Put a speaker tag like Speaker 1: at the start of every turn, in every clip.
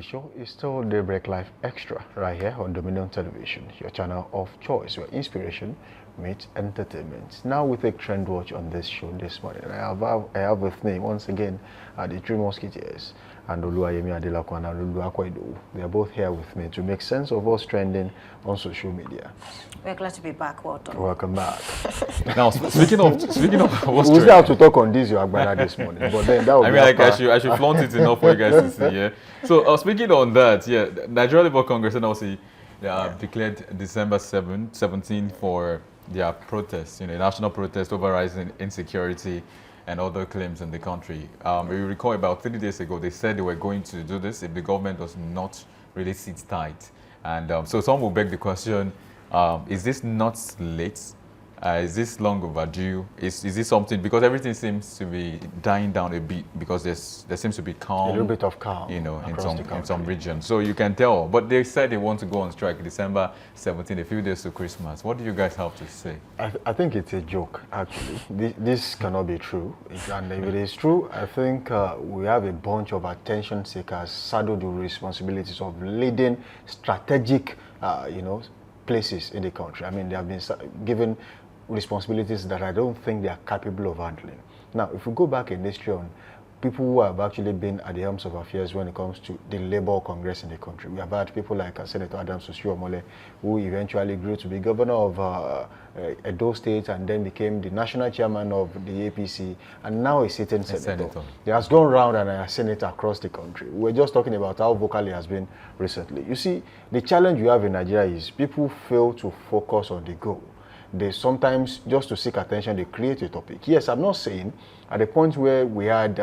Speaker 1: The show is still Daybreak Live Extra right here on Dominion Television, your channel of choice, where inspiration meets entertainment. Now we take trend watch on this show this morning. I have with me once again the Three Musketeers and Oluwayemi Adelakwan and Lulu Akwaido. They are both here with me to make sense of what's trending on social media.
Speaker 2: We're glad to be back, Walter.
Speaker 1: Welcome back.
Speaker 3: Now, speaking of what's
Speaker 1: trending, we still have to talk on this your Agbada this morning, but then that would
Speaker 3: I should flaunt it enough for you guys to see. Yeah. So speaking on that, yeah, Nigerian Labour Congress and also declared December 17 for their protest, national protest over rising insecurity and other claims in the country. If you recall, about 3 days ago, they said they were going to do this if the government does not really sit tight. And so some will beg the question, is this not late? Is this long overdue? Is this something, because everything seems to be dying down a bit, because there seems to be calm.
Speaker 1: A little bit of calm,
Speaker 3: in some regions. So you can tell. But they said they want to go on strike December 17, a few days to Christmas. What do you guys have to say?
Speaker 1: I think it's a joke, actually. This cannot be true. And if it is true, I think we have a bunch of attention seekers saddled with responsibilities of leading strategic, places in the country. I mean, they have been given responsibilities that I don't think they are capable of handling. Now, if we go back in history on people who have actually been at the helms of affairs when it comes to the Labour Congress in the country, we have had people like Senator Adams Oshiomhole, who eventually grew to be governor of Edo State and then became the national chairman of the APC, and now a sitting senator. He has gone round and a senator across the country. We're just talking about how vocal he has been recently. You see, the challenge you have in Nigeria is people fail to focus on the goal. They sometimes, just to seek attention, they create a topic. Yes, I'm not saying at the point where we had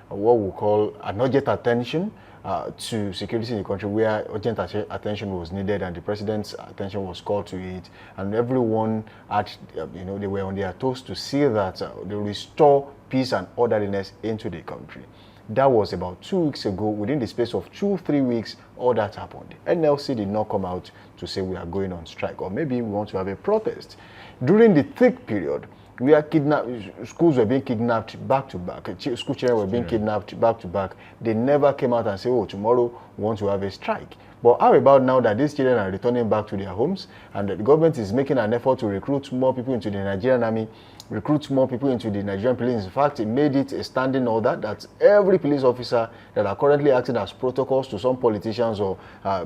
Speaker 1: what we call an urgent attention to security in the country, where urgent attention was needed and the president's attention was called to it, and everyone had, they were on their toes to see that they restore peace and orderliness into the country. That was about 2 weeks ago. Within the space of 2-3 weeks, all that happened. NLC did not come out to say we are going on strike, or maybe we want to have a protest. During the thick period, schools were being kidnapped back to back. School children were being kidnapped back to back. They never came out and say, oh, tomorrow we want to have a strike. But how about now that these children are returning back to their homes and the government is making an effort to recruit more people into the Nigerian army, recruit more people into the Nigerian police? In fact, it made it a standing order that every police officer that are currently acting as protocols to some politicians or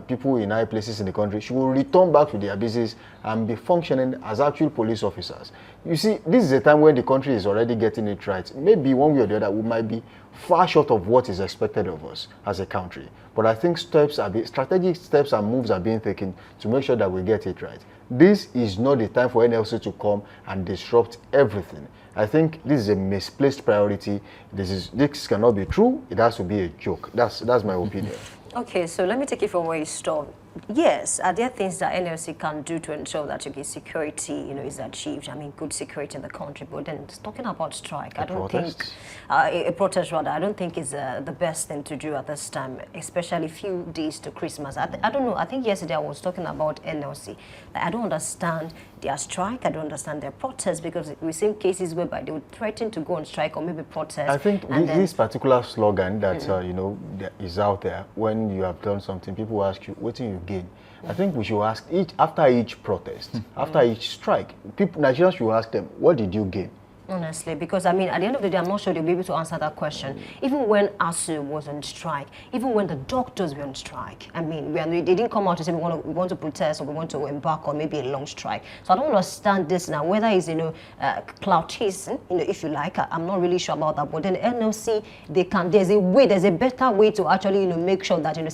Speaker 1: people in high places in the country should return back to their business and be functioning as actual police officers. You see, this is a time when the country is already getting it right. Maybe one way or the other, we might be far short of what is expected of us as a country. But I think strategic steps and moves are being taken to make sure that we get it right. This is not the time for NLC to come and disrupt everything. I think this is a misplaced priority. This cannot be true. It has to be a joke. That's my opinion.
Speaker 2: Okay, so let me take it from where you stopped. Yes, are there things that NLC can do to ensure that security, is achieved? I mean, good security in the country. But then, talking about strike, I don't think a protest rather. I don't think is the best thing to do at this time, especially few days to Christmas. I don't know. I think yesterday I was talking about NLC. I don't understand their strike. I don't understand their protest, because we've seen cases whereby they would threaten to go on strike or maybe protest.
Speaker 1: I think this particular slogan that that is out there, when you have done something, people ask you, what do you gain? I think we should ask after each protest, after each strike, Nigerians should ask them, what did you gain?
Speaker 2: Honestly, because I mean, at the end of the day, I'm not sure they'll be able to answer that question. Even when ASU was on strike, even when the doctors were on strike, I mean, they didn't come out to say we want to protest or we want to embark on maybe a long strike. So I don't understand this now, whether it's cloud chasing, if you like. I'm not really sure about that. But then NLC, there's a better way to actually make sure that good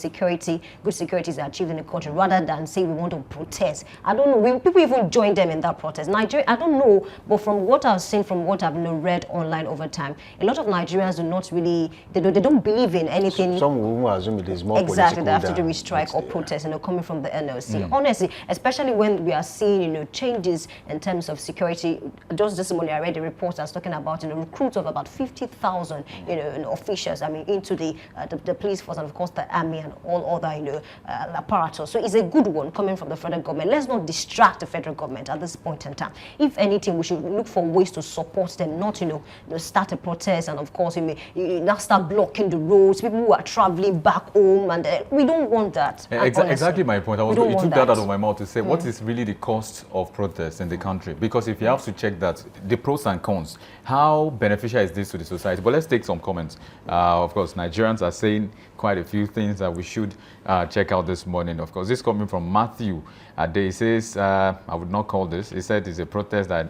Speaker 2: security is achieved in the country, rather than say we want to protest. I don't know. Will people even join them in that protest? Nigeria, I don't know. But from what I've seen, from what I've read online over time, a lot of Nigerians do not really, they don't believe in anything.
Speaker 1: Some will assume it is more
Speaker 2: exactly they have to do with strike or protest, coming from the NLC. Honestly, especially when we are seeing, changes in terms of security. Just this morning, I read a report that's talking about, recruits of about 50,000, officials, into the police force and of course the army and all other, apparatus. So it's a good one coming from the federal government. Let's not distract the federal government at this point in time. If anything, we should look for ways to support support them, not, start a protest and of course you now start blocking the roads, people who are traveling back home, and we don't want that.
Speaker 3: Exactly my point. You took that out of my mouth to say, what is really the cost of protests in the country? Because if you have to check that, the pros and cons, how beneficial is this to the society? But let's take some comments. Of course, Nigerians are saying quite a few things that we should check out this morning. Of course, this coming from Matthew. He says, I would not call this. He said it's a protest that,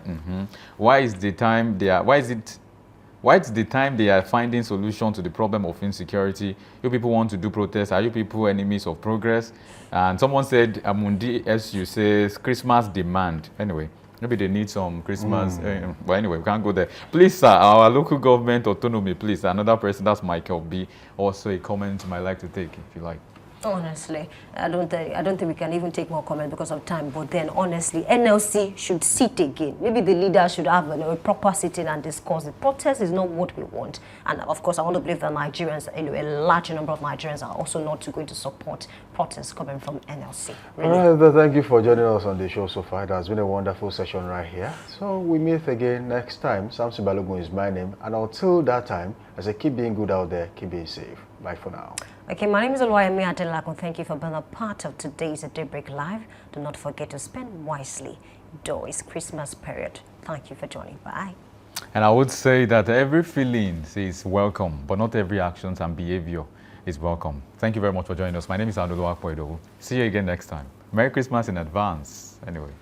Speaker 3: why is the time they are finding solution to the problem of insecurity? You people want to do protests. Are you people enemies of progress? And someone said, Amundi SU says, Christmas demand. Anyway, maybe they need some Christmas. But anyway, we can't go there. Please, sir, our local government autonomy, please. Another person, that's Michael B. Also a comment you might like to take, if you like.
Speaker 2: Honestly, I don't think we can even take more comment because of time. But then, honestly, NLC should sit again. Maybe the leaders should have a proper sitting and discuss. The protest is not what we want. And of course, I want to believe that Nigerians, a large number of Nigerians, are also not going to support protests coming from NLC. Really.
Speaker 1: All right, thank you for joining us on the show so far. It has been a wonderful session right here. So we meet again next time. Samson Balogun is my name. And until that time, I say keep being good out there, keep being safe. Bye for now.
Speaker 2: Okay, my name is Oluwayemi Adelakun. Thank you for being a part of today's Daybreak Live. Do not forget to spend wisely. Though it's Christmas period. Thank you for joining. Bye.
Speaker 3: And I would say that every feeling is welcome, but not every action and behavior is welcome. Thank you very much for joining us. My name is Andolo Akpoido. See you again next time. Merry Christmas in advance. Anyway.